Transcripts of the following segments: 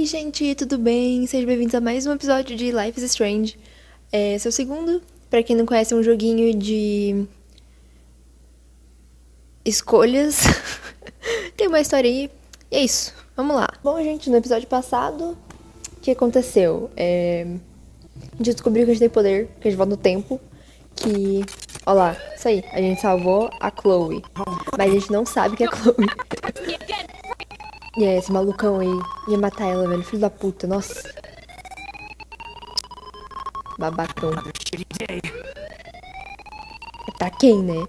Oi, gente, tudo bem? Sejam bem-vindos a mais um episódio de Life is Strange. Esse é o segundo. Pra quem não conhece, é um joguinho de escolhas. Tem uma história aí. E é isso. Vamos lá. Bom, gente, no episódio passado, o que aconteceu? A gente descobriu que a gente tem poder, que a gente volta no tempo. Que, ó lá, isso aí. A gente salvou a Chloe. Mas a gente não sabe que é a Chloe. E é, esse malucão aí ia matar ela, velho. Filho da puta, nossa. Babacão. É pra quem, né?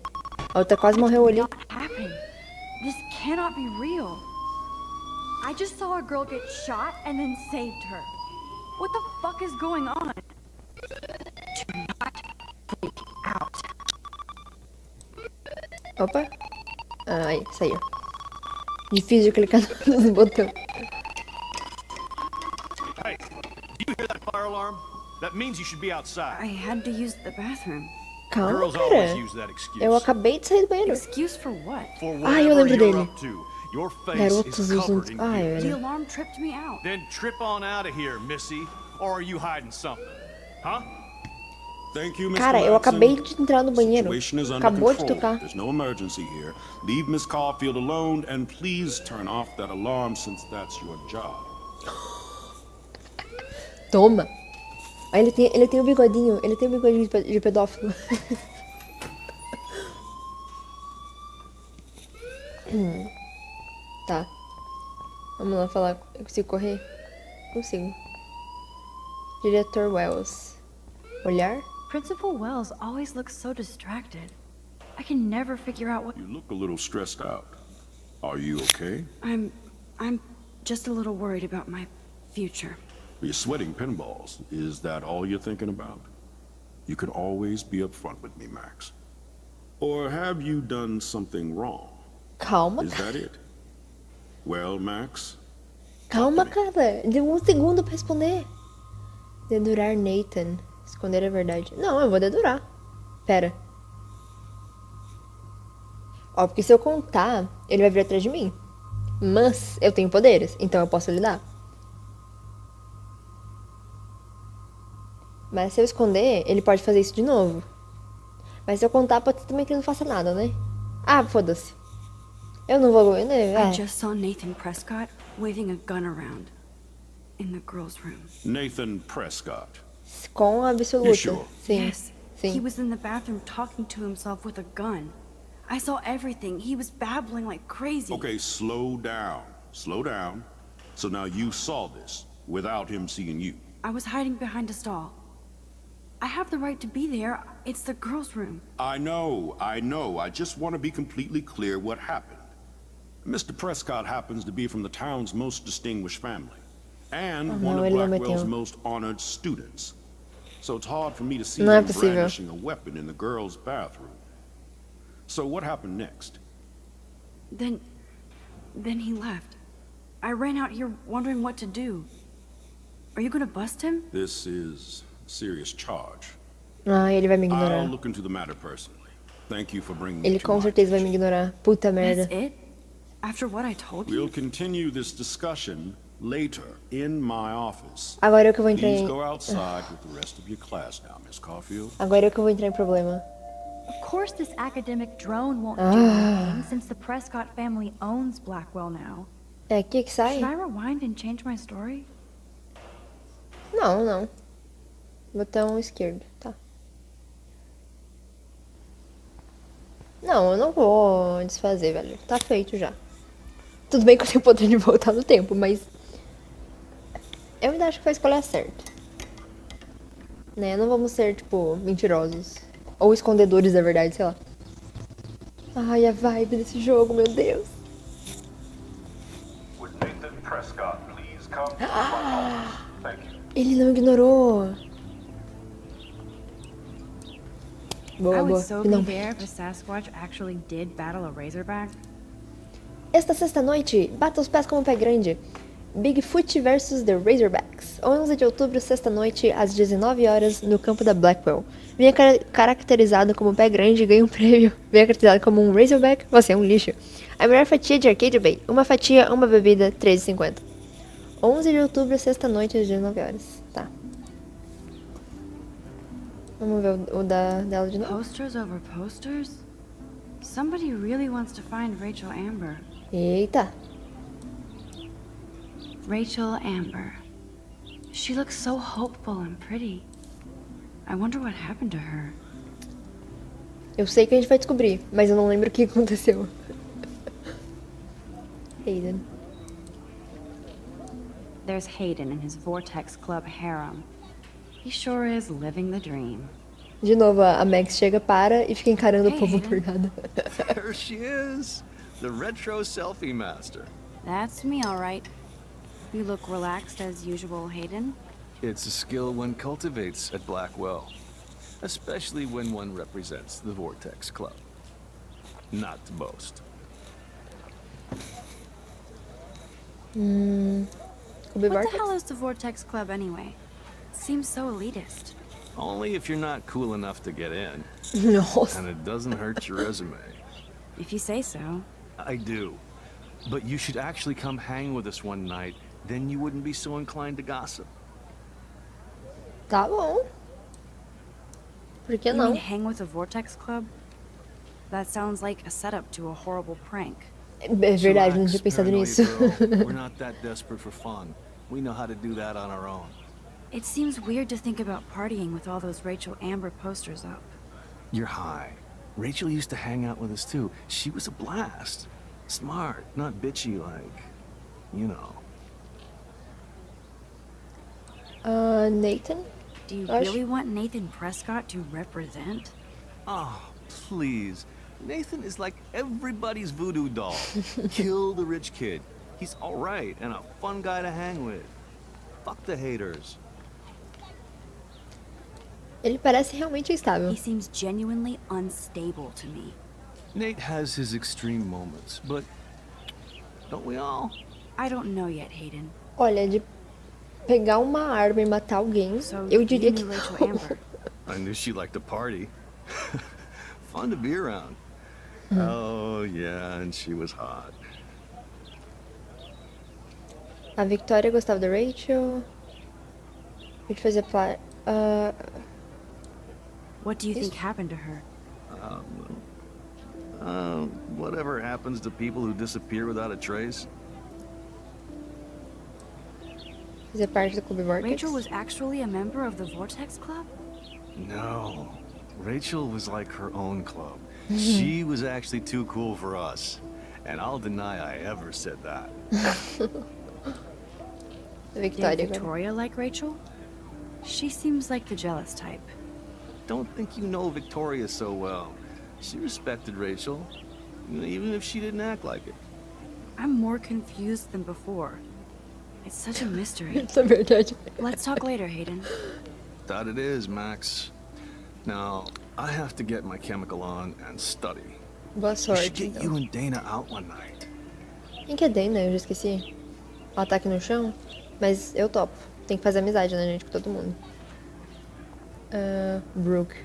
A outra quase morreu ali. This cannot be real. I just saw a girl get shot and then saved her. What the fuck is going on? Do not freak out. Opa. Ah, aí, saiu. Difícil de clicar no botão. Hey, do you hear that fire alarm? That means you should be outside. I had to use the bathroom. Calma, Girls always cara. use that excuse. Eu acabei de sair do banheiro. Excuse for what? For Ai, eu whatever lembro you're dele. up to, your face Garotos is dos covered in Ai, gear. The velho. alarm tripped me out. Then trip on out of here, Missy. Or are you hiding something? Huh? Thank you, Mr. Cara, eu Madsen. acabei de entrar no banheiro. Situation is under Acabou de control. tocar. There's no emergency here. Leave Miss Caulfield alone and please turn off that alarm since that's your job. Toma. Aí ele tem o bigodinho. Ele tem o bigodinho de pedófilo. Tá. Vamos lá falar. Eu consigo correr? Consigo. Diretor Wells. Olhar? Principal Wells always looks so distracted. I can never figure out what. You look a little stressed out. Are you okay? I'm just a little worried about my future. You're sweating pinballs. Is that all you're thinking about? You can always be upfront with me, Max. Or have you done something wrong? Calma, Is cara. that it? Well, Max, Calma, cara. Deu um segundo pra responder. Dedurar Nathan. Esconder a verdade. Não, eu vou dedurar. Pera. Ó, porque se eu contar, ele vai vir atrás de mim. Mas eu tenho poderes, então eu posso lidar. Mas se eu esconder, ele pode fazer isso de novo. Mas se eu contar, pode ser também que ele não faça nada, né? Ah, foda-se. Eu não vou... Né? I just saw Nathan Prescott waving a gun around in the girls' room. Nathan Prescott. Com absoluta. You sure? Sim. Yes, Sim. he was in the bathroom talking to himself with a gun. I saw everything. He was babbling like crazy. Okay, slow down. Slow down. So now you saw this without him seeing you. I was hiding behind a stall. I have the right to be there. It's the girls' room. I know. I just want to be completely clear what happened. Mr. Prescott happens to be from the town's most distinguished family, and one of ele não Blackwell's meteu. most honored students. So it's hard for me to see Não é him possível. brandishing a weapon in the girls' bathroom. So what happened next? Then he left. I ran out here wondering what to do. Are you gonna bust him? This is a serious charge. Ah, ele vai me I'll ignorar. look into the matter personally. Thank you for bringing Ele it to com my certeza vai me attention. ignorar. Puta merda. That's it? After what I told you? We'll continue this discussion later in my office. Agora eu que vou entrar Please em... go outside with the rest of your class now, Miss Caulfield. Agora eu que vou entrar em problema. Of course this academic drone won't do anything since the Prescott family owns Blackwell now. É aqui que sai? Should I rewind and change my story? Não, não. Botão esquerdo, tá. Não, eu não vou desfazer, velho. Tá feito já. Tudo bem que eu tenho poder de voltar no tempo, mas... eu ainda acho que foi a escolha certa. Né? Não vamos ser, tipo, mentirosos. Ou escondedores da verdade, sei lá. Ai, a vibe desse jogo, meu Deus. Would Nathan Prescott please come to my office? Thank you. Ele não ignorou. Boa, I would boa. so be Não. there if a Sasquatch actually did battle a Razorback. Esta sexta-noite, bata os pés como um pé grande. Bigfoot vs The Razorbacks. 11 de outubro, sexta-noite, às 19 horas, no campo da Blackwell. Venha caracterizado como pé grande e ganhe um prêmio. Venha caracterizado como um Razorback, você é um lixo. A melhor fatia de Arcade Bay. Uma fatia, uma bebida, R$13,50. 11 de outubro, sexta-noite, às 19 horas. Tá. Vamos ver o dela de novo. Posters over posters? Somebody really wants to find Rachel Amber. Eita. Rachel Amber. She looks so hopeful and pretty. I wonder what happened to her. Eu sei que a gente vai descobrir, mas eu não lembro o que aconteceu. Hayden. There's Hayden in his Vortex Club harem. He sure is living the dream. De novo, a Max chega, para e fica encarando o povo por nada. There she is, the retro selfie master. That's me, all right. You look relaxed as usual, Hayden. It's a skill one cultivates at Blackwell, especially when one represents the Vortex Club. Not to boast. What the hell is the Vortex Club anyway? Seems so elitist. Only if you're not cool enough to get in. Nossa. And it doesn't hurt your resume. If you say so. I do. But you should actually come hang with us one night, then you wouldn't be so inclined to gossip. Tá bom. Por que You não? mean hang with the Vortex Club? That sounds like a setup to a horrible prank. É verdade, não Relax, tinha pensado paranoia nisso. girl. We're not that desperate for fun. We know how to do that on our own. It seems weird to think about partying with all those Rachel Amber posters up. You're high. Rachel used to hang out with us too. She was a blast. Smart, not bitchy like, you know. Nathan? Do you Acho- really want Nathan Prescott to represent? Oh, please. Nathan is like everybody's voodoo doll. Kill the rich kid. He's all right and a fun guy to hang with. Fuck the haters. Ele parece realmente instável. He seems genuinely unstable to me. Nate has his extreme moments, but don't we all? I don't know yet, Hayden. Olha, de pegar uma arma e matar alguém, So eu you diria que knew não. Rachel Amber. I knew she liked to party. Fun to be around. Oh, yeah, and she was hot. A Victoria gostava da Rachel. A gente fazia What do you think happened to her? Whatever happens to people who disappear without a trace? fazer parte do Clube Vortex. Rachel was actually a member of the Vortex Club? No. Rachel was like her own club. She was actually too cool for us. And I'll deny I ever said that. Victoria Did agora. Victoria like Rachel? She seems like the jealous type. Don't think you know Victoria so well. She respected Rachel, even if she didn't act like it. I'm more confused than before. It's such a mystery. Isso é verdade. Let's talk later, Hayden. That it is, Max. Now, I have to get my chemical on and study. Boa We should sorte, get então. you and Dana out one night. Quem que é Dana? Eu já esqueci. Ela tá aqui no chão? Mas eu topo. Tem que fazer amizade, né, gente? Com todo mundo. Brooke.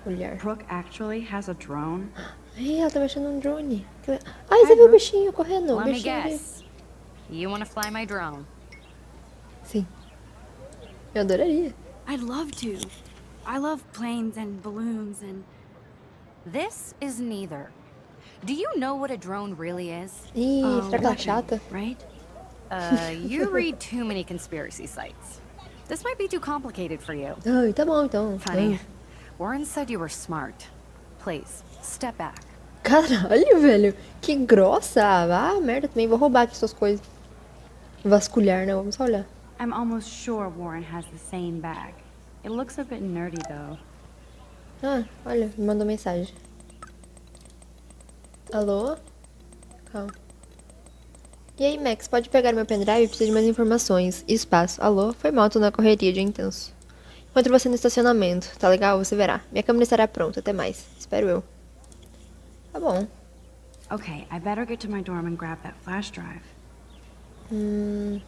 Olhar. Brooke actually has a drone? Ih, ela tá mexendo num drone. Ai, você viu o bichinho correndo? O Let me bichinho ali. guess. You want to fly my drone? Sim. Eu adoraria. I'd love to. I love planes and balloons and... This is neither. Do you know what a drone really is? Ih, será que ela é weapon, chata? right? You read too many conspiracy sites. This might be too complicated for you. Ai, tá bom, então. Funny. Warren said you were smart. Please, step back. Caralho, velho. Que grossa. Ah, merda também. Vou roubar aqui suas coisas. Vasculhar, né? Vamos só olhar. I'm almost sure Warren has the same bag. It looks a bit nerdy, though. Ah, olha, me mandou mensagem. Alô? Calma. E aí, Max, pode pegar meu pendrive? Preciso de mais informações. Espaço. Alô? Foi mal, tô na correria, dia intenso. Encontro você no estacionamento. Tá legal? Você verá. Minha câmera estará pronta. Até mais. Espero eu. Tá bom. Okay, I better get to my dorm and grab that flash drive. Vamos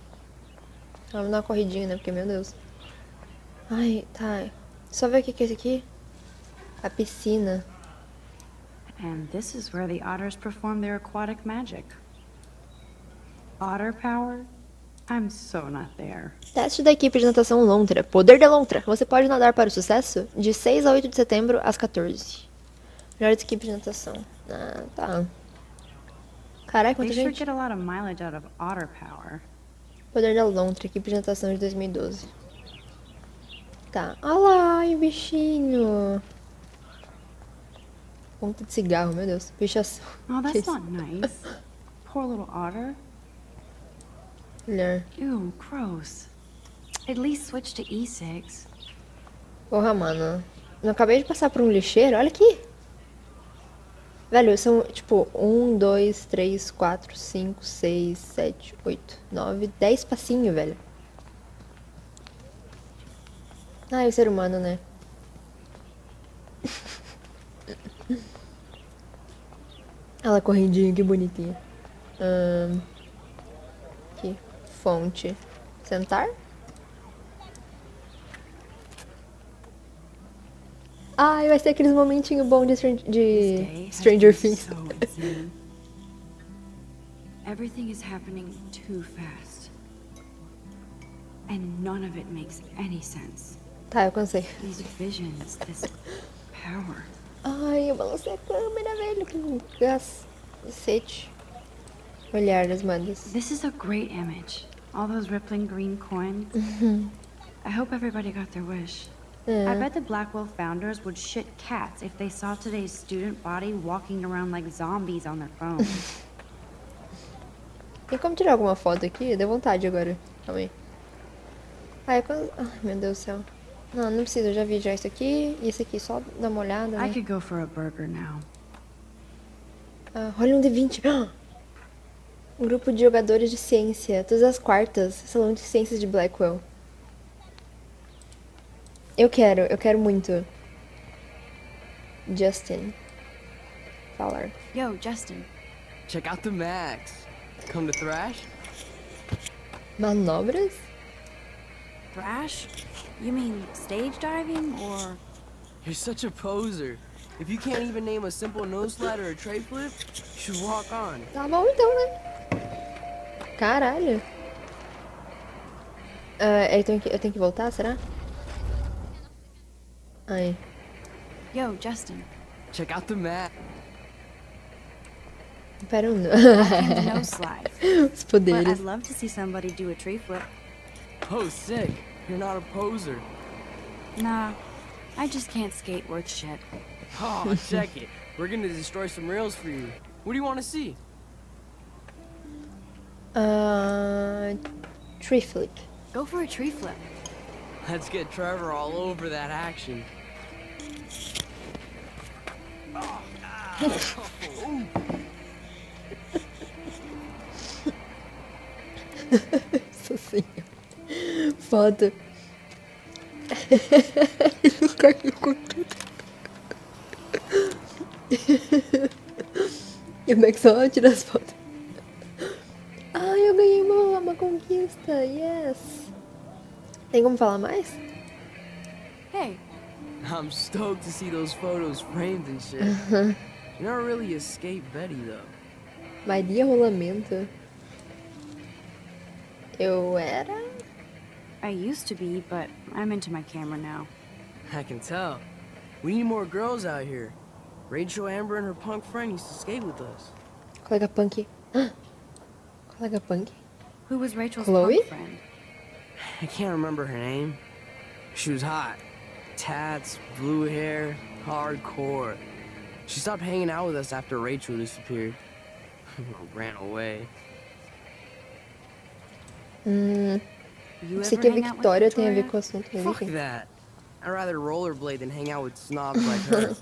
dar uma corridinha, né? Porque, meu Deus. Ai, tá. Só ver o que é esse aqui. A piscina. And this is where the otters perform their aquatic magic. Otter power? I'm so not there. Teste da equipe de natação lontra. Poder da lontra. Você pode nadar para o sucesso de 6 a 8 de setembro às 14. Melhores equipe de natação. Ah, tá. Caraca, They quanta sure gente. get a lot of mileage out of otter power. Poder da lontra. Equipe de natação de 2012. Tá. Olha lá, ai, o bichinho. Ponta de cigarro, meu Deus. Pichação. Oh, Que that's isso? not nice. Poor little otter. Mulher. Ew, gross. At least switch to E6. Porra, mano. Eu acabei de passar por um lixeiro. Olha aqui. Velho, são tipo 1, 2, 3, 4, 5, 6, 7, 8, 9, 10 passinhos, velho. Ah, é o ser humano, né? Ela correndinha, que bonitinha. Aqui. Fonte. Sentar? Ai, vai ser aqueles momentinhos bons de, Stranger Things. So insane. Everything is happening too fast. And none of it makes any sense. Tá, eu cansei. These visions, this power. Ai, eu balancei a câmera, velho. Que cacete. Olhar das madas. This is a great image. All those rippling green coins. I hope everybody got their wish. I bet the Blackwell founders would shit cats if they saw today's student body walking around like zombies on their phones. Tem como tirar alguma foto aqui? Deu vontade agora. Calma aí. Ai, meu Deus do céu. Não, não precisa. Eu já vi já isso aqui. E esse aqui, só dá uma olhada, I né? could go for a burger now. Olha um D20. Um grupo de jogadores de ciência. Todas as quartas. Salão de ciências de Blackwell. Eu quero muito. Justin. Falar. Yo, Justin. Check out the Max. Come to thrash? Manobras? Thrash? You mean stage diving or... You're such a poser. If you can't even name a simple nose slide or a tray flip, you should walk on. Tá bom então, né? Caralho. Eu tenho que voltar, será? Aí. Yo, Justin. Check out the Max. Pera um. And no slide. Os But poderes. I'd love to see somebody do a tree flip. Oh, sick. You're not a poser. Nah, I just can't skate worth shit. Oh, check it. We're gonna destroy some rails for you. What do you want to see? Tree flip. Go for a tree flip. Let's get Trevor all over that action. Nossa senhora. Foda. Ele caiu com tudo. E o Max só tira as fotos. Ai, eu ganhei uma conquista. Yes. Tem como falar mais? Hey, I'm stoked to see those photos framed and shit. You never really escaped Betty, though. Maria Rolamento. Eu era? I used to be, but I'm into my camera now. I can tell. We need more girls out here. Rachel, Amber, and her punk friend used to skate with us. Colega Punk. Colega Punk? Who was Rachel's Chloe? punk friend? I can't remember her name. She was hot. Tats, blue hair, hardcore. She stopped hanging out with us after Rachel disappeared. Ran away. You Sei ever que a hang out with Victoria tem a ver Victoria? com o assunto, mas Fuck enfim. that. I'd rather rollerblade than hang out with snobs like her.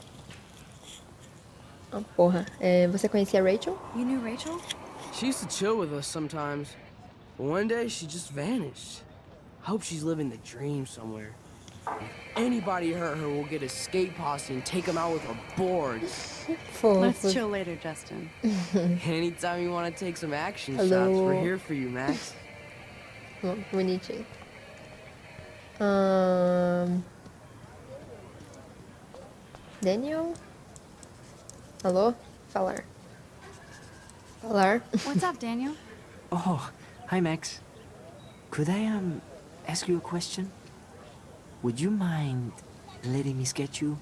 Ah, porra. Você conhecia a Rachel? You knew Rachel? She used to chill with us sometimes. But one day, she just vanished. I hope she's living the dream somewhere. If anybody hurt her, we'll get a skate posse and take them out with our boards. Let's Fofo. chill later, Justin. Anytime you want to take some action Hello. shots, we're here for you, Max. Bom, bonitinho. Daniel? Alô? Falar. Falar. What's up, Daniel? Oh, hi, Max. Could I, ask you a question? Would you mind letting me sketch you?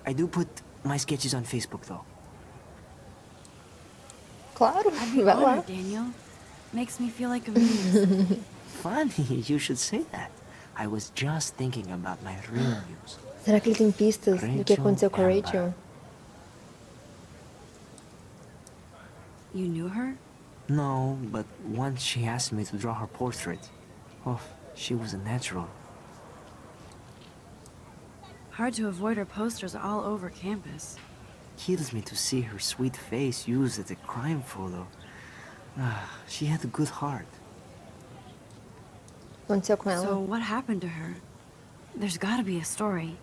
I do put my sketches on Facebook, though. Claro, I'd be vai lá. honored, Daniel. Makes me feel like a muse. Funny, you should say that. I was just thinking about my real muse. Será que ele tem pistas do que Rachel aconteceu com a Amber. Rachel? You knew her? No, but once she asked me to draw her portrait. Oh, she was a natural. Hard to avoid her posters all over campus. Kills me to see her sweet face used as a crime photo. Ah, she had a good heart. Aconteceu com ela? So what happened to her? There's gotta be a story.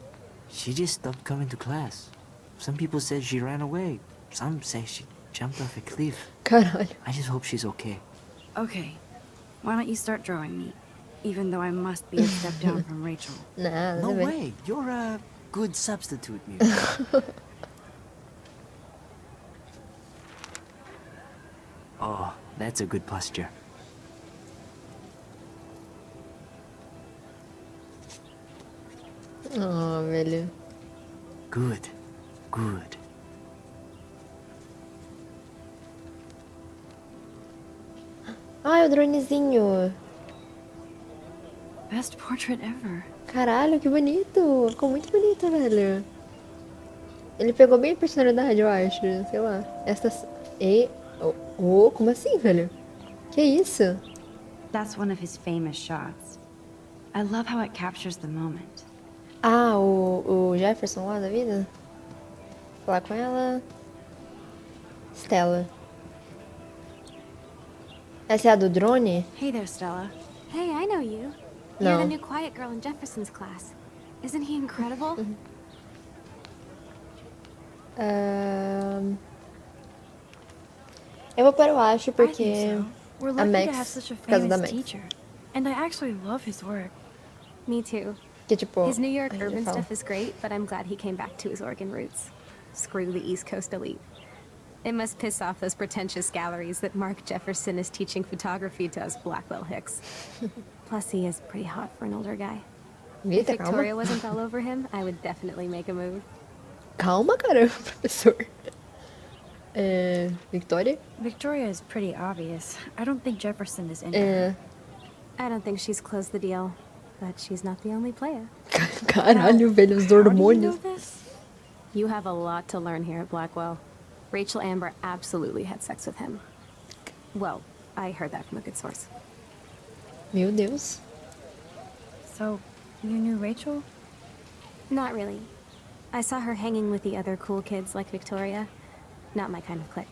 She just stopped coming to class. Some people said she ran away. Some say she jumped off a cliff. Caralho. I just hope she's okay. Okay, why don't you start drawing me? Even though I must be a step down from Rachel. Nada No a ver. way. You're a good substitute, Muse. Oh, that's a good posture. Oh, velho. Good. Good. Ai, o dronezinho. Best portrait ever. Caralho, que bonito. Ficou muito bonito, velho. Ele pegou bem a personalidade, eu acho. Sei lá. Estas... como assim, velho? Que isso? That's one of his famous shots. I love how it captures the moment. Ah, o Jefferson lá da vida? Vou falar com ela. Stella. Essa é a do drone? Hey there, Stella. Hey, I know you. No. You're the new quiet girl in Jefferson's class. Isn't he incredible? Eu vou para o acho I porque think so. We're a lucky to Max, have such a por causa da famous Max. teacher. And I actually love his work. Me too. Que tipo, His New York a gente urban fala. stuff is great, but I'm glad he came back to his Oregon roots. Screw the East Coast elite. It must piss off those pretentious galleries that Mark Jefferson is teaching photography to us Blackwell Hicks. Plus, he is pretty hot for an older guy. If Eita, Victoria calma. wasn't all over him, I would definitely make a move. Calma, caramba, professor. Victoria? Victoria is pretty obvious. I don't think Jefferson is into her. É... I don't think she's closed the deal, but she's not the only player. Caralho, velho, os How do you know hormônios. this? You have a lot to learn here at Blackwell. Rachel Amber absolutely had sex with him. Well, I heard that from a good source. Meu Deus. So, you knew Rachel? Not really. I saw her hanging with the other cool kids like Victoria. Not my kind of clique.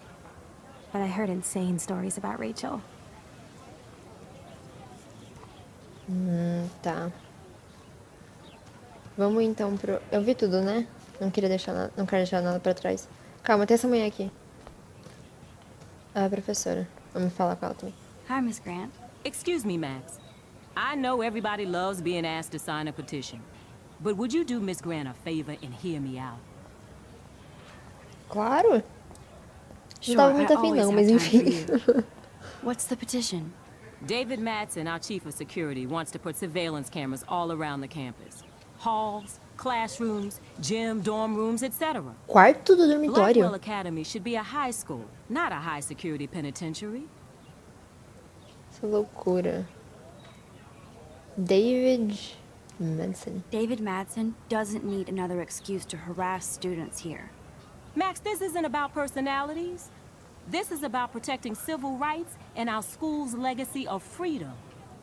But I heard insane stories about Rachel. Tá. Vamos então pro... Eu vi tudo, né? Não queria deixar nada... Não quero deixar nada pra trás. Calma, tem essa mulher aqui. A professora. Vamos falar com ela também. Hi, Miss Grant. Excuse me, Max. I know everybody loves being asked to sign a petition. But would you do Miss Grant a favor and hear me out? Claro. Sure, Não tava muito I afim always não, have mas time for enfim. you. What's the petition? David Madsen, our chief of security, wants to put surveillance cameras all around the campus. Halls, classrooms, gym, dorm rooms, etc. Quarto do Blackwell dormitório. Academy should be a high school, not a high-security penitentiary. Essa loucura. David Madsen. David Madsen doesn't need another excuse to harass students here. Max, this isn't about personalities. This is about protecting civil rights and our school's legacy of freedom.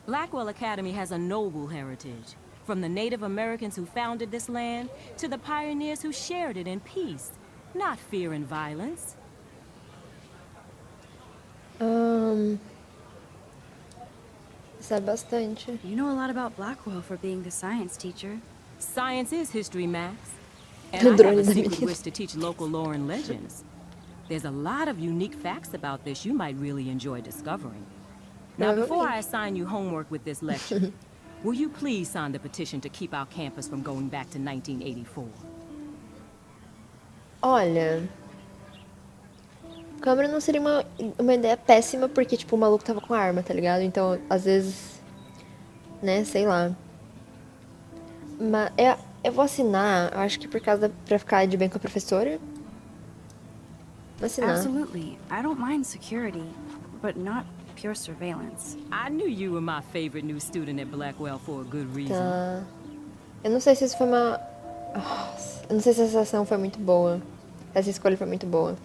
Blackwell Academy has a noble heritage, from the Native Americans who founded this land to the pioneers who shared it in peace, not fear and violence. Sabe bastante. You know a lot about Blackwell for being the science teacher. Science is history, Max. And O I have drone a da secret menina. wish to teach local lore and legends. There's a lot of unique facts about this you might really enjoy discovering. Now, before I assign you homework with this lecture, will you please sign the petition to keep our campus from going back to 1984? Olha. câmera não seria uma ideia péssima, porque, tipo, o maluco tava com arma, tá ligado? Então, às vezes, né, sei lá. Mas eu vou assinar, acho que pra ficar de bem com a professora. Vou assinar. Absolutely. I don't mind security, but not pure surveillance. I knew you were my favorite new student at Blackwell for a good reason. Tá. Eu não sei se isso foi uma... Nossa, eu não sei se essa ação foi muito boa. Essa escolha foi muito boa.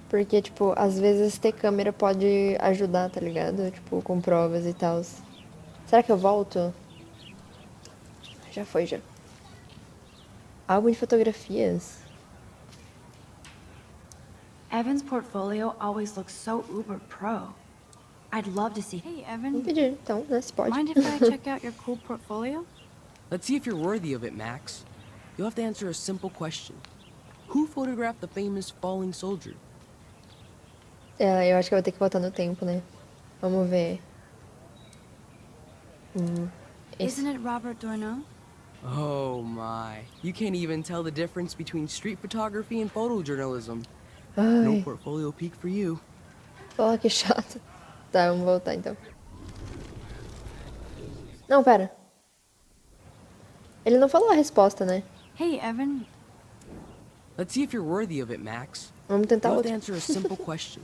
Porque, tipo, às vezes ter câmera pode ajudar, tá ligado? Tipo, com provas e tal. Será que eu volto? Já foi, já. Álbum de fotografias. Evan's portfolio always looks so uber pro. I'd love to see. Hey, Evan. Vou pedir, então, né? Se pode. Mind if I check out your cool portfolio? Let's see if you're worthy of it, Max. You'll have to answer a simple question. Who photographed the famous falling soldier? É, eu acho que eu vou ter que voltar no tempo, né? Vamos ver. Isn't it Robert Dorneau? Oh my. You can't even tell the difference between street photography and photojournalism. No Ai, portfolio peak for you. porra, que chato. Tá, vamos voltar então. Não, pera. Ele não falou a resposta, né? Hey, Evan. Let's see if you're worthy of it, Max. Vamos tentar You'll have to outro. answer a simple question.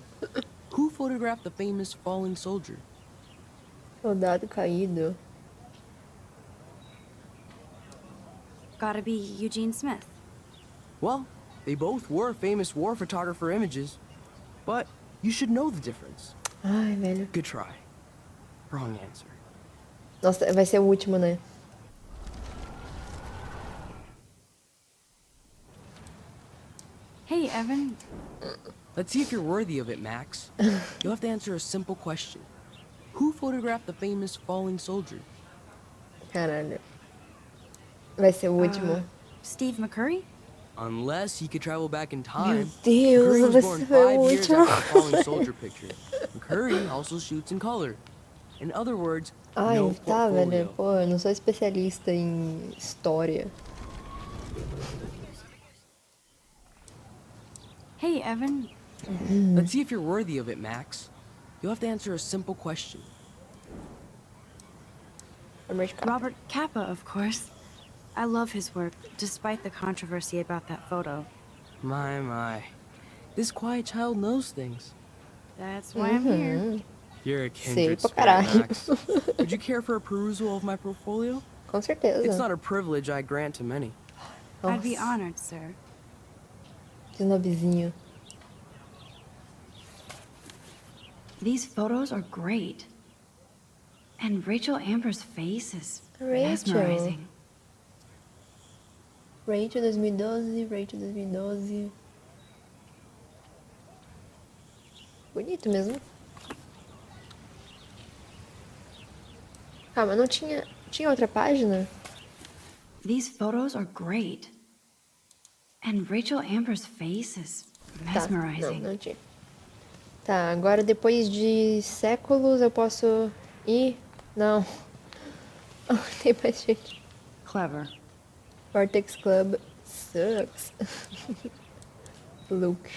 Who photographed the famous falling soldier? Soldado caído. Gotta be Eugene Smith. Well, they both were famous war photographer images. But you should know the difference. Ai, velho. Good try. Wrong answer. Nossa, vai ser o último, né? Hey, Evan. Let's see if you're worthy of it, Max. You'll have to answer a simple question. Who photographed the famous falling soldier? Caralho. Vai ser o último. Steve McCurry? Unless he could travel back in Meu time. Deus, McCurry was vai born ser o 5 years último. after the falling soldier picture. McCurry also shoots in color. In other words, Ai, no tá, velho. portfolio. Pô, eu não sou especialista em história. Hey, Evan. Let's see if you're worthy of it, Max. You'll have to answer a simple question. Robert Capa, of course. I love his work, despite the controversy about that photo. My. This quiet child knows things. That's why I'm here. You're a Sei kindred pra spirit, caralho. Max. Would you care for a perusal of my portfolio? Com certeza. It's not a privilege I grant to many. I'd be Nossa, honored, sir. que nobrezinho. These photos are great. And Rachel Amber's face is Rachel. mesmerizing. Rachel 2012, Rachel 2012. Bonito mesmo. Calma, não tinha... Tinha outra página? These photos are great. And Rachel Amber's face is Tá, mesmerizing. não tinha. Tá, agora depois de séculos eu posso ir? Não. Oh, tem mais gente. Clever. Vortex Club sucks. Luke.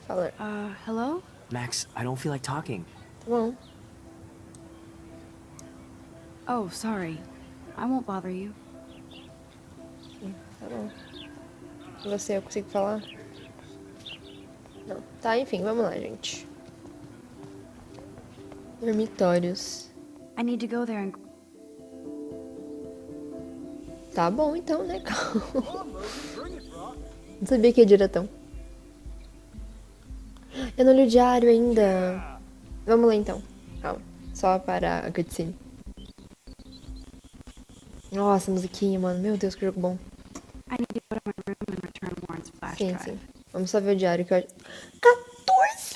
Fala. Hello? Max, I don't feel like talking. Tá bom. Oh, sorry. I won't bother you. Tá bom. E você, eu consigo falar? Não. Tá, enfim, vamos lá, gente. Dormitórios. I need to go there and... Tá bom, então, né? Calma. Não sabia que ia diretão. Eu não li o diário ainda. Vamos lá, então. Calma. Só para a cutscene. Nossa, musiquinha, mano. Meu Deus, que jogo bom. I need to go to my room and return Warren's flash Sim, drive. sim. Vamos só ver o diário que eu acho. 14!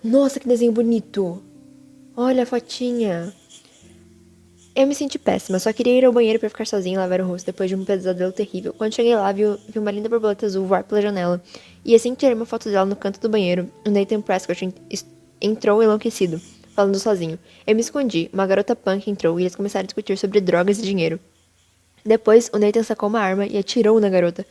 Nossa, que desenho bonito! Olha a fotinha. Eu me senti péssima, só queria ir ao banheiro pra ficar sozinha e lavar o rosto depois de um pesadelo terrível. Quando cheguei lá, vi uma linda borboleta azul voar pela janela. E assim que tirei uma foto dela no canto do banheiro, o Nathan Prescott entrou enlouquecido, falando sozinho. Eu me escondi, uma garota punk entrou e eles começaram a discutir sobre drogas e dinheiro. Depois, o Nathan sacou uma arma e atirou na garota.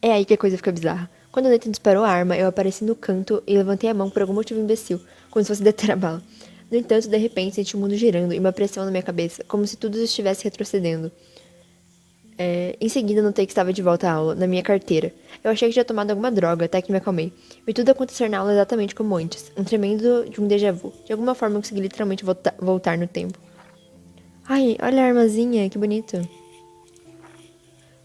É aí que a coisa fica bizarra. Quando o Nathan disparou a arma, eu apareci no canto e levantei a mão por algum motivo imbecil, como se fosse deter a bala. No entanto, de repente, senti o mundo girando e uma pressão na minha cabeça, como se tudo estivesse retrocedendo. Em seguida, notei que estava de volta à aula, na minha carteira. Eu achei que tinha tomado alguma droga, até que me acalmei. Vi tudo acontecer na aula exatamente como antes. Um tremendo de um déjà vu. De alguma forma, eu consegui literalmente voltar no tempo. Ai, olha a armazinha, que bonito.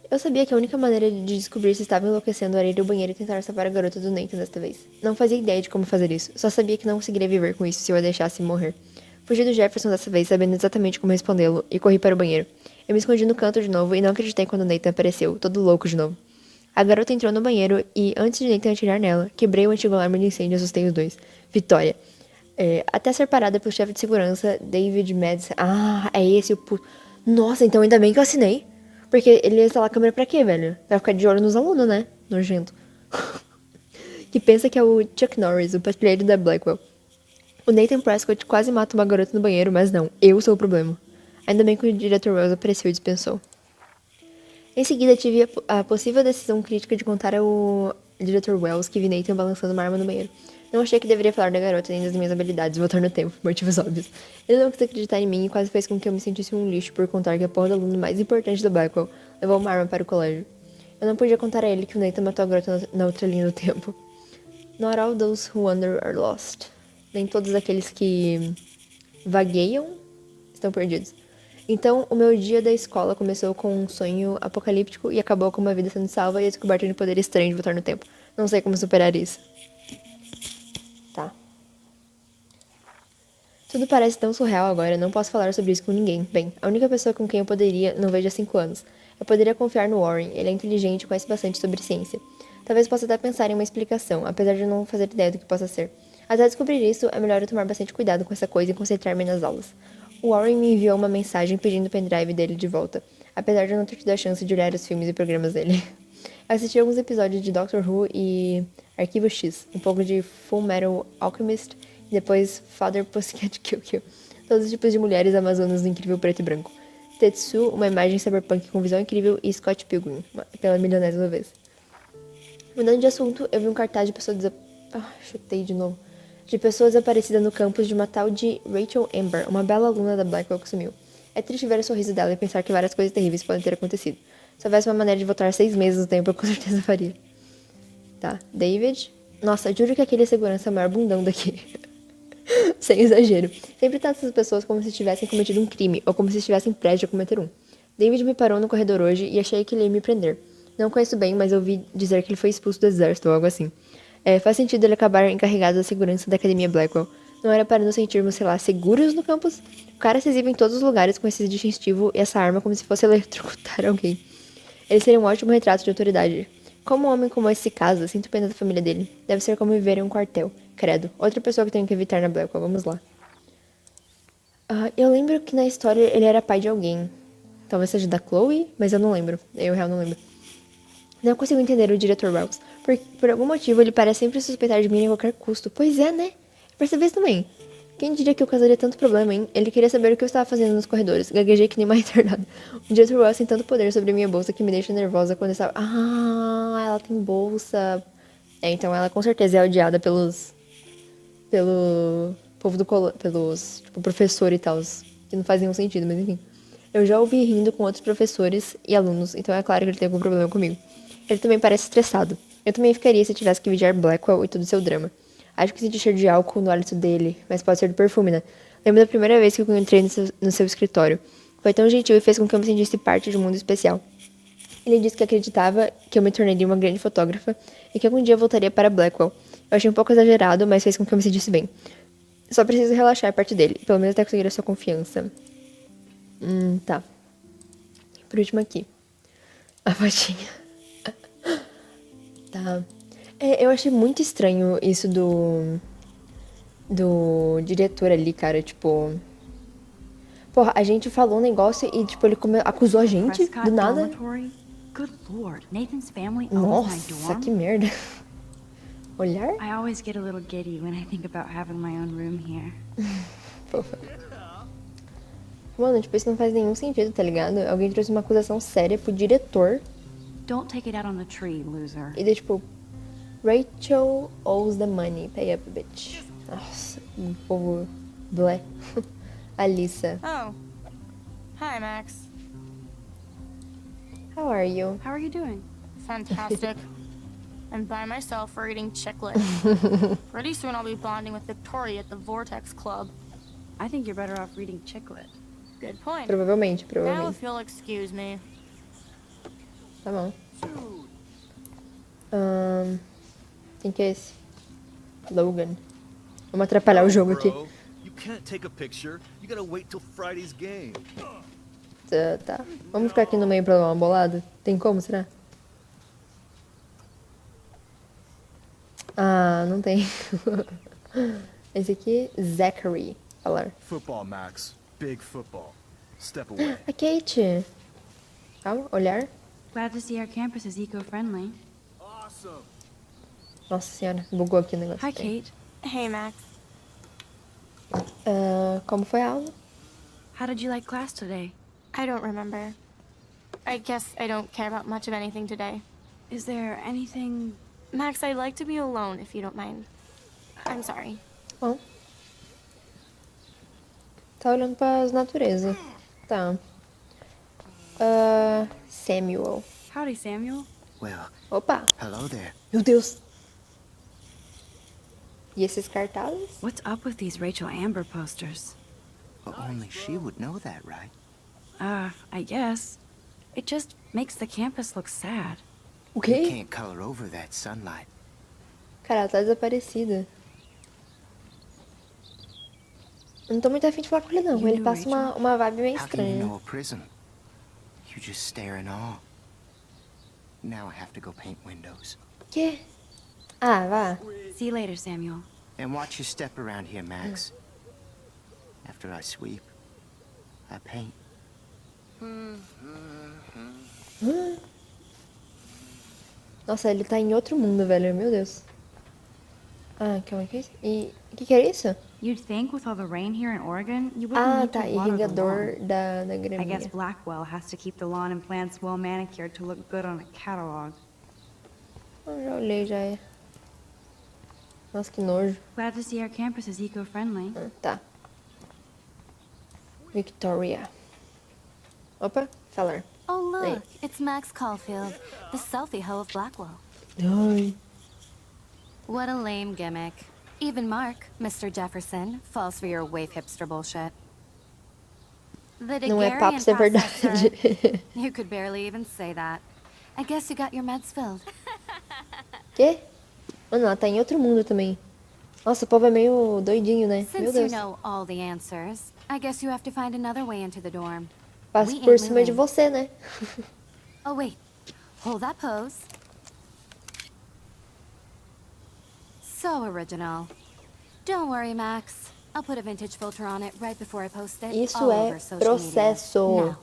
Eu sabia que a única maneira de descobrir se estava enlouquecendo era ir ao banheiro e tentar salvar a garota do Nathan desta vez. Não fazia ideia de como fazer isso. Só sabia que não conseguiria viver com isso se eu a deixasse morrer. Fugi do Jefferson dessa vez, sabendo exatamente como respondê-lo, e corri para o banheiro. Eu me escondi no canto de novo e não acreditei quando Nathan apareceu, todo louco de novo. A garota entrou no banheiro e, antes de Nathan atirar nela, quebrei o antigo alarme de incêndio e assustei os dois. Vitória. Até ser parada pelo chefe de segurança, David Madsen. Ah, é esse o puto. Nossa, então ainda bem que eu assinei. Porque ele ia instalar a câmera pra quê, velho? Pra ficar de olho nos alunos, né? Nojento. Que pensa que é o Chuck Norris, o patrulheiro da Blackwell. O Nathan Prescott quase mata uma garota no banheiro, mas não, eu sou o problema. Ainda bem que o diretor Wells apareceu e dispensou. Em seguida, tive a possível decisão crítica de contar ao diretor Wells que vi Nathan balançando uma arma no banheiro. Não achei que deveria falar da garota nem das minhas habilidades de voltar no tempo, por motivos óbvios. Ele não quis acreditar em mim e quase fez com que eu me sentisse um lixo por contar que a porra do aluno mais importante do Blackwell levou uma arma para o colégio. Eu não podia contar a ele que o Nathan matou a garota na outra linha do tempo. Not all those who wander are lost. Nem todos aqueles que vagueiam estão perdidos. Então, o meu dia da escola começou com um sonho apocalíptico e acabou com uma vida sendo salva e a descoberta de um poder estranho de voltar no tempo. Não sei como superar isso. Tá. Tudo parece tão surreal agora, não posso falar sobre isso com ninguém. Bem, a única pessoa com quem eu poderia, não vejo há 5 anos. Eu poderia confiar no Warren, ele é inteligente e conhece bastante sobre ciência. Talvez possa até pensar em uma explicação, apesar de não fazer ideia do que possa ser. Até descobrir isso, é melhor eu tomar bastante cuidado com essa coisa e concentrar-me nas aulas. O Warren me enviou uma mensagem pedindo o pendrive dele de volta, apesar de eu não ter tido a chance de olhar os filmes e programas dele. Assisti alguns episódios de Doctor Who e Arquivo X, um pouco de Full Metal Alchemist e depois Father Pussycat Kill Kill. Todos os tipos de mulheres amazonas no incrível preto e branco. Tetsu, uma imagem cyberpunk com visão incrível e Scott Pilgrim, pela milionésima vez. Mudando de assunto, eu vi um cartaz de pessoas chutei de novo. De pessoas desaparecidas no campus de uma tal de Rachel Amber, uma bela aluna da Blackwell que sumiu. É triste ver o sorriso dela e pensar que várias coisas terríveis podem ter acontecido. Se houvesse uma maneira de voltar 6 meses no tempo, eu com certeza faria. Tá, David. Nossa, juro que aquele é segurança é o maior bundão daqui. Sem exagero. Sempre trata essas pessoas como se tivessem cometido um crime, ou como se estivessem prestes a cometer um. David me parou no corredor hoje e achei que ele ia me prender. Não conheço bem, mas ouvi dizer que ele foi expulso do exército ou algo assim. Faz sentido ele acabar encarregado da segurança da Academia Blackwell. Não era para nos sentirmos, sei lá, seguros no campus? O cara se exibe em todos os lugares com esse distintivo e essa arma como se fosse eletrocutar alguém. Ele seria um ótimo retrato de autoridade. Como um homem como esse casa, sinto pena da família dele. Deve ser como viver em um quartel. Credo. Outra pessoa que tenho que evitar na Blackwell. Vamos lá. Eu lembro que na história ele era pai de alguém. Talvez seja da Chloe, mas eu não lembro. Eu real não lembro. Não consigo entender o diretor Wells. Por algum motivo, ele parece sempre suspeitar de mim a qualquer custo. Pois é, né? Percebi isso também. Quem diria que eu causaria tanto problema, hein? Ele queria saber o que eu estava fazendo nos corredores. Gaguejei que nem uma retardada. O diretor Wells tem tanto poder sobre a minha bolsa que me deixa nervosa quando eu estava... Ah, ela tem bolsa. Então ela com certeza é odiada pelo povo do colégio, pelos, tipo, professor e tal, que não faz nenhum sentido, mas enfim. Eu já ouvi rindo com outros professores e alunos, então é claro que ele tem algum problema comigo. Ele também parece estressado. Eu também ficaria se tivesse que vigiar Blackwell e todo o seu drama. Acho que senti cheiro de álcool no hálito dele, mas pode ser do perfume, né? Lembro da primeira vez que eu entrei no seu escritório. Foi tão gentil e fez com que eu me sentisse parte de um mundo especial. Ele disse que acreditava que eu me tornaria uma grande fotógrafa e que algum dia eu voltaria para Blackwell. Eu achei um pouco exagerado, mas fez com que eu me sentisse bem. Só preciso relaxar perto dele, pelo menos até conseguir a sua confiança. Tá. Por último aqui. A fotinha. Tá. Eu achei muito estranho isso do diretor ali, cara, tipo... Porra, a gente falou um negócio e, tipo, ele acusou a gente do nada. Nossa, que merda. Olhar? I always get a little giddy when I think about having my own room here. Mano, tipo, isso não faz nenhum sentido, tá ligado? Alguém trouxe uma acusação séria pro diretor. Don't take it out on the tree, loser. E daí, tipo, Rachel owes the money. Pay up, bitch. Nossa, o povo... Blé. Alissa. Oh. Hi, Max. How are you? How are you doing? Fantastic. I'm by myself reading Chicklet. Pretty soon I'll be bonding with Victoria at the Vortex Club. I think you're better off reading Chicklet. Good point. Provavelmente, Now provavelmente. if you'll excuse me. Tá bom. Quem que é esse? Logan. Vamos atrapalhar o jogo aqui. Bro, you can't take a picture. You gotta wait till Friday's game. Tá. Vamos ficar aqui no meio pra dar uma bolada? Tem como, será? Ah, não tem. Esse aqui, Zachary. Falar. Football, Max. Big football. Step away. A Kate. Calma, olhar. Glad to see our campus is eco-friendly. Awesome. Nossa senhora, bugou aqui o negócio. Hi, Kate. Hey, Max. Como foi a aula? How did you like class today? I don't remember. I guess I don't care about much of anything today. Is there anything... Max, I'd like to be alone if you don't mind. I'm sorry. Bom. Tá olhando pra natureza. Tá. Samuel. Howdy, Samuel. Well, Opa. hello there. Meu Deus. E esses cartazes? What's up with these Rachel Amber posters? Well, only she would know that, right? I guess. It just makes the campus look sad. O You quê? can't color over that sunlight. Cara, ela tá desaparecida. Eu não tô muito afim de falar com ele, não. You Ele knew passa Rachel? uma vibe meio How can you estranha. know a prison? You just stare in awe. Now I have to go paint windows. Quê? Ah, vá. See you later, Samuel. And watch your step around here, Max. After I sweep, I paint. Nossa, ele tá em outro mundo, velho. Meu Deus. Ah, calma, que é isso? E o que era isso? You'd think with all the rain here in Oregon, you wouldn't Ah, need tá. to water the Irrigador lawn. da I guess graminha. Blackwell has to keep the lawn and plants well manicured to look good on a catalog. Eu já olhei, já é. Nossa, que nojo. Glad to see our campus is eco-friendly. Tá. Victoria. Opa, falar. Oh, look, Wait. it's Max Caulfield, the selfie hoe of Blackwell. Ai. What a lame gimmick. Even Mark, Mr. Jefferson, falls for your wave hipster bullshit. The Não é papo, Daguerrean isso é processor. verdade. You could barely even say that. I guess you got your meds filled. Quê? Mano, ela tá em outro mundo também. Nossa, o povo é meio doidinho, né? Meu Since you Deus. know all the answers, I guess you have to find another way into the dorm. Passo We por ain't cima de moving. você, né? Oh, wait. Hold that pose. So original. Don't worry, Max. I'll put a vintage filter on it right before I post it Isso all é over social processo. media. Now,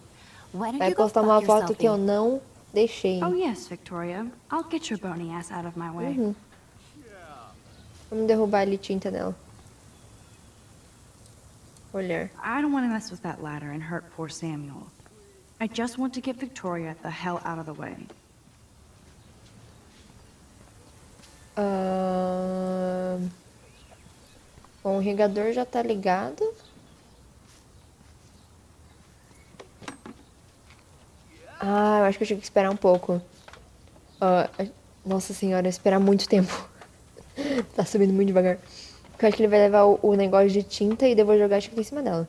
why don't Vai you go postar fuck uma yourself, foto que eu you? não deixei. Oh yes, Victoria. I'll get your bony ass out of my way. Vamos derrubar ali tinta nela. Olhar. I don't want to mess with that ladder and hurt poor Samuel. I just want to get Victoria the hell out of the way. Bom, o irrigador já tá ligado. Ah, eu acho que eu tinha que esperar um pouco. Nossa senhora, esperar muito tempo. Tá subindo muito devagar. Porque eu acho que ele vai levar o negócio de tinta e daí eu vou jogar acho que em cima dela.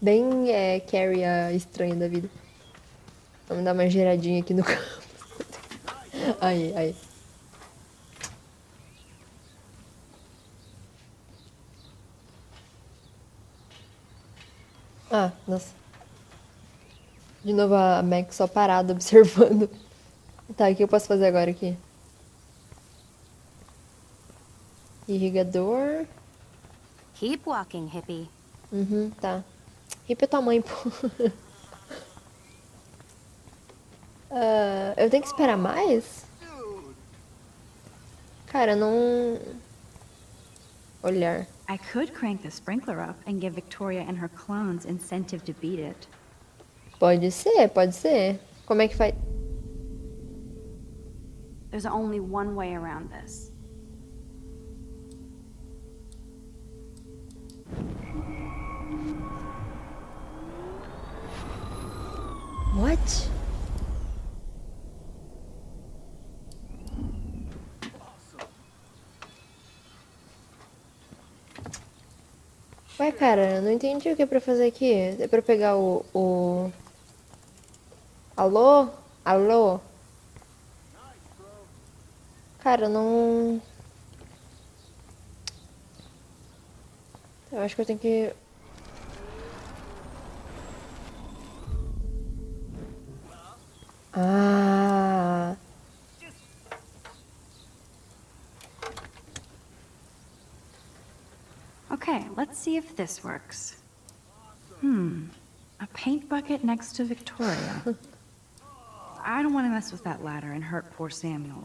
Bem Carrie, a estranha da vida. Vamos dar uma giradinha aqui no campo. Aí, aí. Ah, nossa. De novo a Max só parada observando. Tá, o que eu posso fazer agora aqui? Irrigador. Keep walking, hippie. Tá. Hippie é tua mãe, pô. Eu tenho que esperar mais? Cara, não... Olhar. I could crank the sprinkler up and give Victoria and her clones incentive to beat it. Pode ser, pode ser. Como é que faz? There's only one way around this. What? Ué, cara, não entendi o que é pra fazer aqui. É pra pegar o... Alô? Alô? Cara, não... Eu acho que eu tenho que... Ah... Okay, let's see if this works. A paint bucket next to Victoria. I don't want to mess with that ladder and hurt poor Samuel.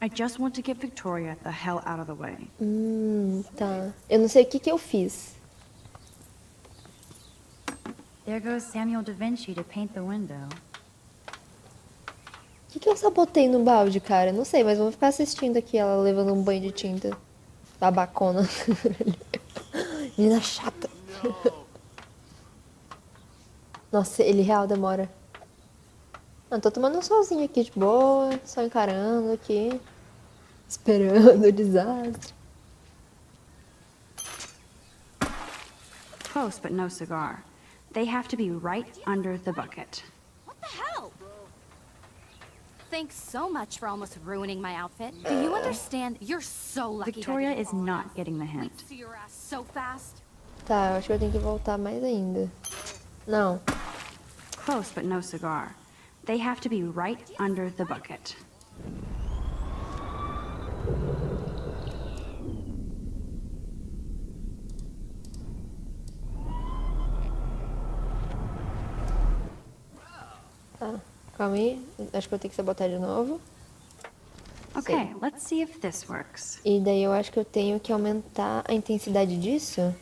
I just want to get Victoria the hell out of the way. Tá. Eu não sei o que eu fiz. There goes Samuel da Vinci to paint the window. O que eu sabotei no balde, cara? Não sei, mas vamos ficar assistindo aqui ela levando um banho de tinta. Babacona. Menina chata. Nossa, ele real demora. Não, tô tomando um solzinho aqui de boa, só encarando aqui. Esperando o desastre. Close, but no cigar. They have to be right under the bucket. What the hell? Thanks so much for almost ruining my outfit. Do you understand? You're so lucky. Victoria is not getting the hint. See your ass so fast. Tá, eu acho que eu tenho que voltar mais ainda. Não. Close, but no cigar. They have to be right under the bucket. Tá, calma aí. Acho que eu tenho que sabotar de novo. Okay, let's see if this works. E daí eu acho que eu tenho que aumentar a intensidade disso.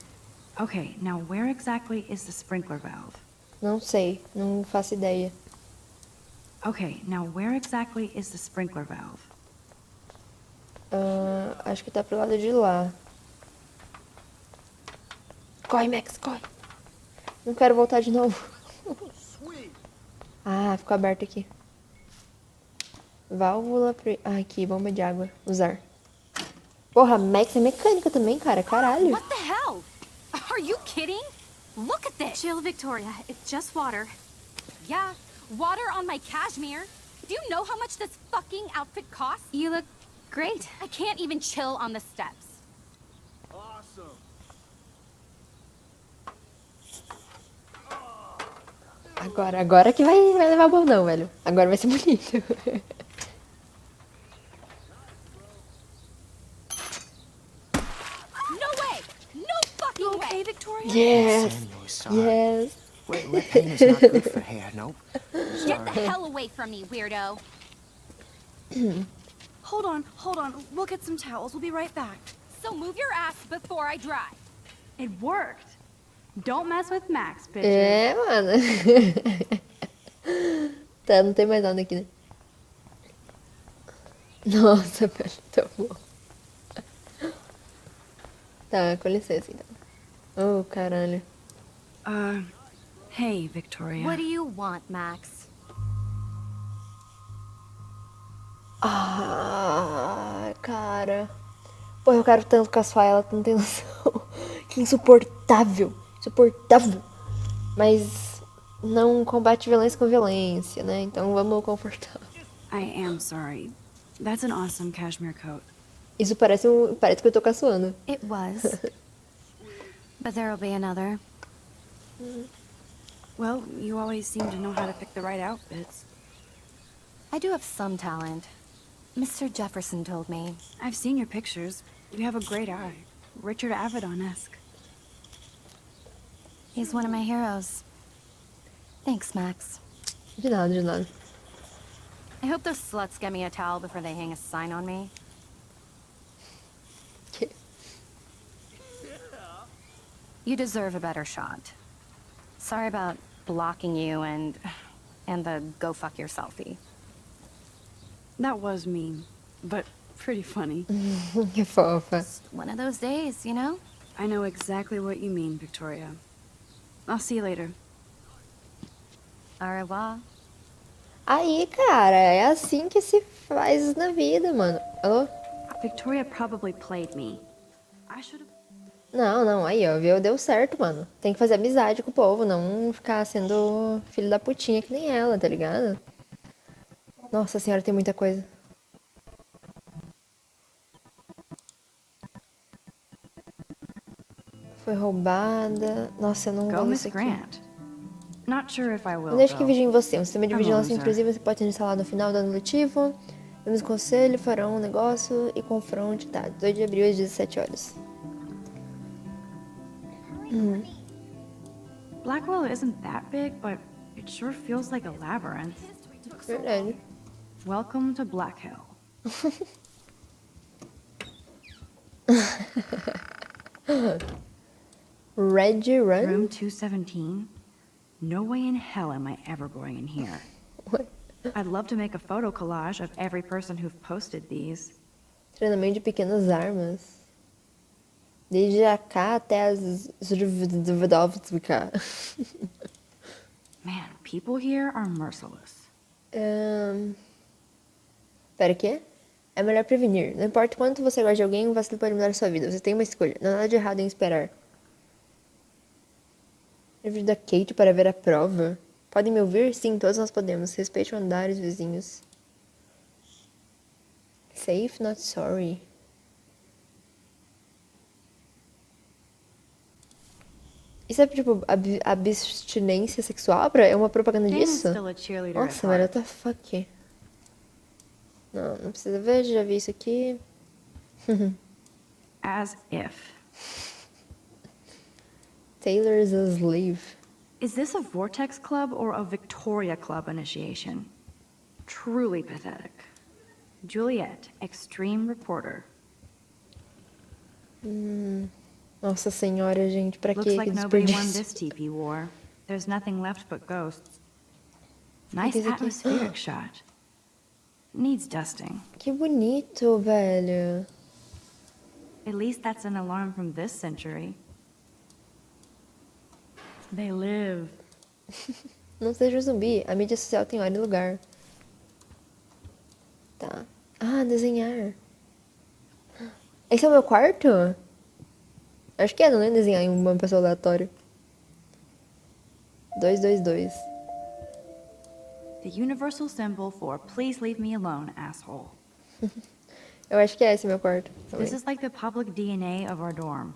Okay, now where exactly is the sprinkler valve? Não sei, não faço ideia. Okay, now where exactly is the sprinkler valve? Acho que tá pro lado de lá. Corre, Max, corre. Não quero voltar de novo. Ah, ficou aberto aqui. Válvula pro... Ah, aqui, bomba de água. Usar. Porra, Max é mecânica também, cara. Caralho. What the hell? Are you kidding? Look at this. Chill, Victoria. It's just water. Yeah, water on my cashmere. Do you know how much this fucking outfit costs? You look great. I can't even chill on the steps. Agora que vai levar o bordão, velho. Agora vai ser bonito. No way! No fucking way! Victoria? Yes. Samuel is sorry. Yes. Wet paint is not good for hair, nope. Get the hell away from me, weirdo. Hold on. We'll get some towels. We'll be right back. So move your ass before I dry. It worked. Don't mess with Max, bitches. É, mano. Tá, não tem mais nada aqui, né? Nossa, velho, tá bom. Tá, com licença, então. Oh, caralho. Hey, Victoria. What do you want, Max? Ah, cara. Pô, eu quero tanto caçoar ela, tu não tem noção. Que insuportável. Insuportável. Mas não combate violência com violência, né? Então vamos confortar. I am sorry. That's an awesome cashmere coat. Isso parece que eu tô caçoando. It was. But there'll be another. Well, you always seem to know how to pick the right outfits. I do have some talent. Mr. Jefferson told me. I've seen your pictures. You have a great eye. Richard Avedon-esque. He's one of my heroes. Thanks, Max. De nada, de nada. I hope those sluts get me a towel before they hang a sign on me. You deserve a better shot. Sorry about blocking you and the go fuck yourselfie. That was mean, but pretty funny. Que fofa. One of those days, you know? I know exactly what you mean, Victoria. I'll see you later. Au revoir. Aí, cara, é assim que se faz na vida, mano. Alô? Victoria probably played me. I should have... Não, aí, ó, viu? Deu certo, mano. Tem que fazer amizade com o povo, não ficar sendo filho da putinha que nem ela, tá ligado? Nossa senhora, tem muita coisa. Foi roubada. Nossa, eu não vou ler isso aqui. Not sure if I will, Não deixe que though. vigiem você. Um sistema de I'm a vigilância loser. intrusiva você pode ser instalado no final do ano letivo. Demos conselho, farão um negócio e confronte. Tá, 2 de abril às 17 horas. Blackwell isn't that big, but it sure feels like a labyrinth. Verdade. Welcome to Black Hill. Reggie Run? Room 217? No way in hell am I ever going in here. What? I'd love to make a photo collage of every person who've posted these. Treinamento de pequenas armas. Desde a cá até as... Man, people here are merciless. Pera, o quê? É melhor prevenir. Não importa quanto você gosta de alguém, um vacilo pode mudar a sua vida. Você tem uma escolha. Não há nada de errado em esperar. Livro da Kate para ver a prova. Podem me ouvir? Sim, todos nós podemos. Respeite o andar e os vizinhos. Safe, not sorry. Isso é tipo abstinência sexual? É uma propaganda Jane's disso? still a cheerleader at Nossa, velho, heart. what the fuck? Não precisa ver, já vi isso aqui. As if. Taylor is a slave. Is this a Vortex Club or a Victoria Club initiation? Truly pathetic. Juliet, extreme reporter. Nossa senhora, gente, pra Looks quê? like Que nobody won desperdício. this TP war. There's nothing left but ghosts. Nice que é isso aqui? atmospheric shot. Needs dusting. Que bonito, velho. At least that's an alarm from this century. They live. Não seja um zumbi. A mídia social tem hora e lugar. Tá. Ah, desenhar. Esse é o meu quarto? Acho que é, não é desenhar em uma pessoa aleatória. 222. The universal symbol for please leave me alone, asshole. Eu acho que é esse meu quarto. também. This is like the public DNA of our dorm.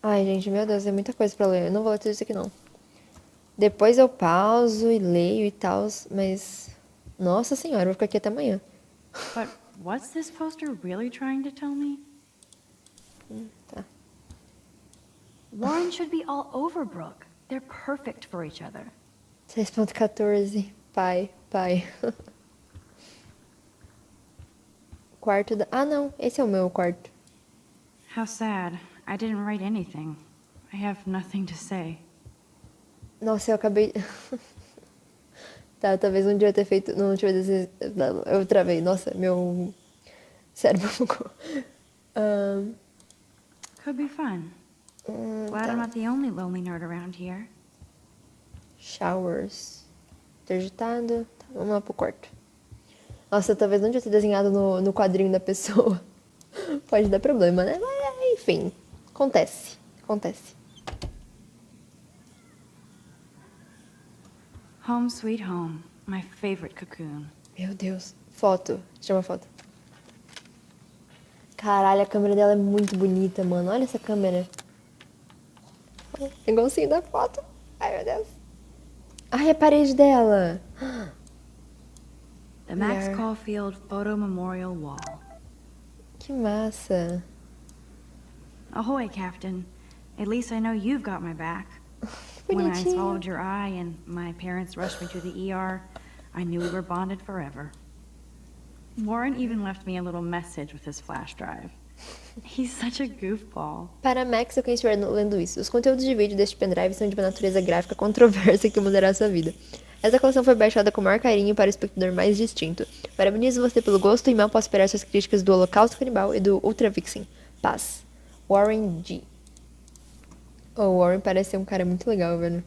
Ai, gente, meu Deus, é muita coisa pra ler. Eu não vou ler tudo isso aqui, não. Depois eu pauso e leio e tal, mas... Nossa senhora, eu vou ficar aqui até amanhã. But what's this poster really trying to tell me? Tá. Warren should be all over Brooke. They're perfect for each other. 6.14. Pai. Quarto da... Ah, não. Esse é o meu quarto. How sad. I didn't write anything. I have nothing to say. Nossa, eu acabei... Tá, talvez não devia ter feito... Não tivesse... Eu travei. Nossa, meu cérebro bugou. Could be fun. Glad I'm not the only lonely nerd around here. Showers. Interdigitado. Tá, vamos lá pro quarto. Nossa, talvez não devia ter desenhado no quadrinho da pessoa. Pode dar problema, né? Mas, enfim. Acontece. Home sweet home. My favorite cocoon. Meu Deus. Foto. Tira uma foto. Caralho, a câmera dela é muito bonita, mano. Olha essa câmera. É igualzinho da foto. Ai, meu Deus. Ai, a parede dela. The Max Yeah. Caulfield Photo Memorial Wall. Que massa. Ahoy, Captain. At least I know you've got my back. When I Bonitinho. swallowed your eye and my parents rushed me to the ER, I knew we were bonded forever. Warren even left me a little message with his flash drive. He's such a goofball. Para Max, eu quem estiver lendo isso. Os conteúdos de vídeo deste pendrive são de uma natureza gráfica controversa que mudará a sua vida. Essa coleção foi baixada com o maior carinho para o espectador mais distinto. Parabenizo você pelo gosto e mal posso esperar suas críticas do Holocausto Canibal e do Ultra Vixen. Paz. Warren G. O Warren parece ser um cara muito legal, velho.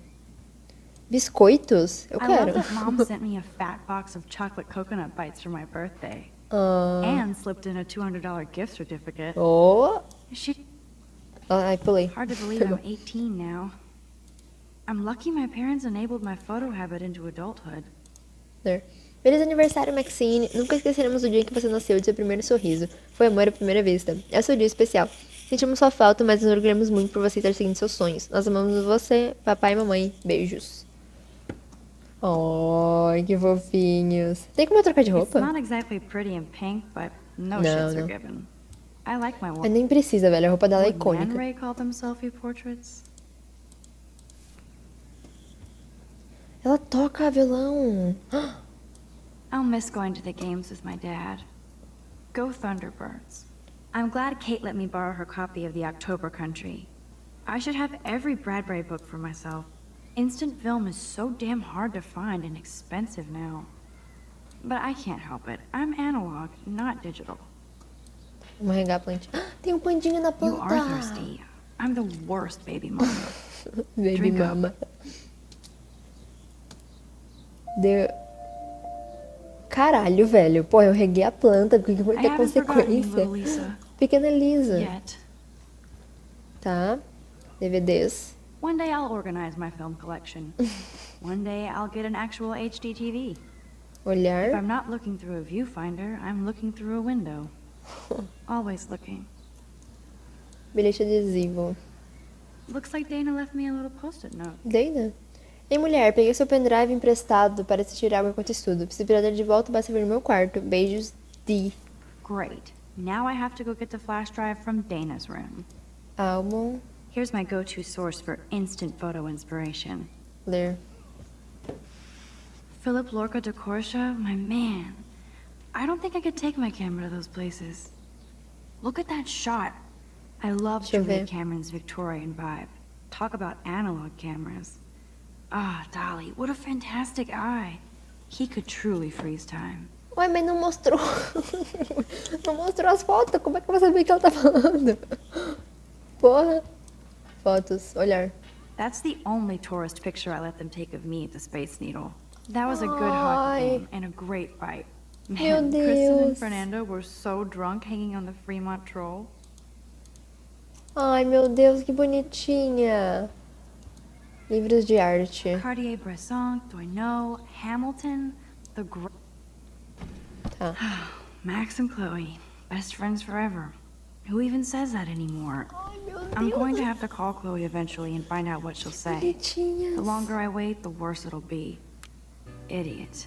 Biscoitos? Eu I quero. love that Mom sent me a fat box of chocolate coconut bites for my birthday. And slipped in a $200 gift certificate. Oh. Ai, pulei. Hard to believe I'm 18 now. I'm lucky my parents enabled my photo habit into adulthood. There. Feliz aniversário, Maxine. Nunca esqueceremos o dia em que você nasceu e seu primeiro sorriso. Foi amor à primeira vista. É o seu dia especial. Sentimos sua falta, mas nos orgulhamos muito por você estar seguindo seus sonhos. Nós amamos você, papai e mamãe. Beijos. Ai, que fofinhos. Tem como eu trocar de roupa? It's not exactly pretty and pink, but no shits are given. I like my Mas nem precisa, velho. A roupa dela é icônica. Man Ray call them selfie portraits? Ela toca violão. I'll miss going to the games with my dad. Go Thunderbirds. I'm glad Kate let me borrow her copy of the October Country. I should have every Bradbury book for myself. Instant film is so damn hard to find and expensive now. But I can't help it. I'm analog, not digital. Vamos regar a planta. Tem um pandinho na planta. You are thirsty. I'm the worst baby mama. Baby Drink up. mama. Deu... Caralho, velho. Pô, eu reguei a planta. Que muita consequência. Pequena Lisa. Yet. Tá. DVDs. One day I'll organize my film collection. One day I'll get an actual HD TV. Olhar. If I'm not looking through a viewfinder, I'm looking through a window. Always looking. Bilhete adesivo. Looks like Dana left me a little post-it note. Dana? Ei, mulher, peguei seu pendrive emprestado para assistir algo enquanto estudo. Se precisar de volta, basta vir no meu quarto. Beijos, D. Great. Now I have to go get the flash drive from Dana's room. Álbum. Here's my go-to source for instant photo inspiration. Ler. Philip Lorca de Corsia, my man. I don't think I could take my camera to those places. Look at that shot. I love Julia Cameron's Victorian vibe. Talk about analog cameras. Ah, Dolly, what a fantastic eye. He could truly freeze time. Ué, mas não mostrou. Não mostrou as fotos. Como é que eu vou saber o que ela tá falando? Porra. Fotos. Olhar. That's the only tourist picture I let them take of me at the Space Needle. That was a good hockey game and a great fight. Man, Kristen and Fernando were so drunk hanging on the Fremont Troll. Ai, meu Deus, que bonitinha. Livros de arte. Cartier-Bresson, Doisneau, Hamilton, the Tá. Max and Chloe, best friends forever. Who even says that anymore? Ai, meu Deus. I'm going to have to call Chloe eventually and find out what she'll say. Bonitinhas. The longer I wait, the worse it'll be. Idiot.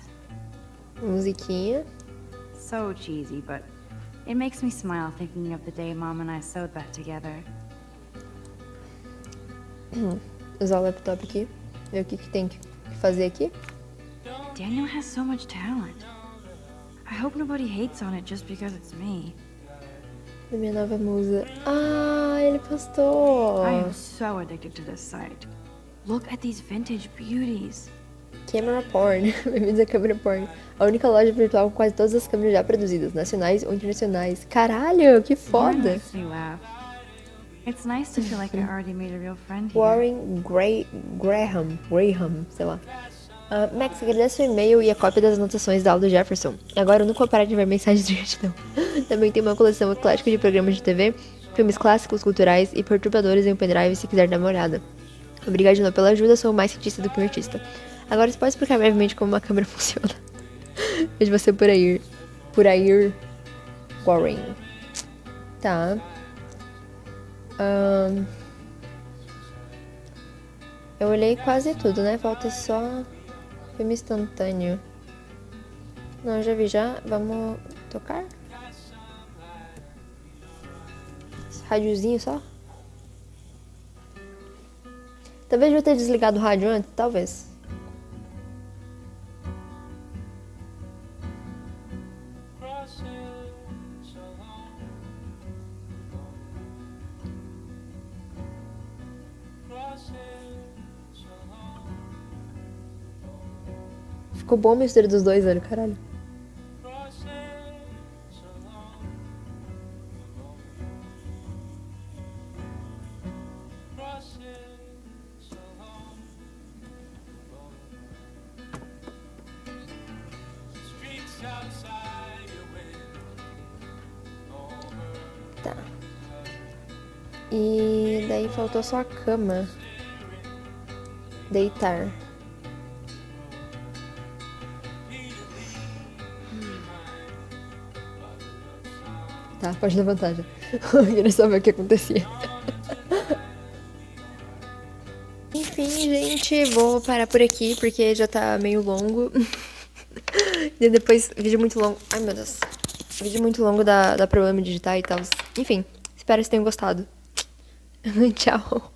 Musiquinha. So cheesy, but it makes me smile thinking of the day Mom and I sewed that together. Usar o laptop aqui. Ver o que tem que fazer aqui. Daniel has so much talent. I hope nobody hates on it just because it's me. Da minha nova musa. Ah, ele postou. I am so addicted to this site. Look at these vintage beauties. Camera Porn. Bem-vindos a Camera Porn. A única loja virtual com quase todas as câmeras já produzidas, nacionais ou internacionais. Caralho, que foda. Makes me laugh. It's nice to feel like I already made a real friend here. Warren Graham, sei lá. Max, agradeço seu e-mail e a cópia das anotações da aula do Jefferson. Agora eu nunca vou parar de ver mensagens de gratidão. Também tem uma coleção eclética de programas de TV, filmes clássicos, culturais e perturbadores em um pendrive se quiser dar uma olhada. Obrigado de novo pela ajuda, sou mais cientista do que um artista. Agora você pode explicar brevemente como uma câmera funciona. Vejo você por aí. Warren. Tá. Eu olhei quase tudo, né? Falta só filme instantâneo. Não, eu já vi já. Vamos tocar? Rádiozinho só? Talvez eu tenha desligado o rádio antes, talvez. Ficou boa a mistura dos dois, velho, caralho. Tá. E daí faltou só a cama. Deitar. Tá, pode levantar já. Eu queria saber o que acontecia. Enfim, gente, vou parar por aqui porque já tá meio longo. E depois, vídeo muito longo. Ai, meu Deus. Vídeo muito longo dá problema de digitar e tal. Enfim, espero que vocês tenham gostado. Tchau.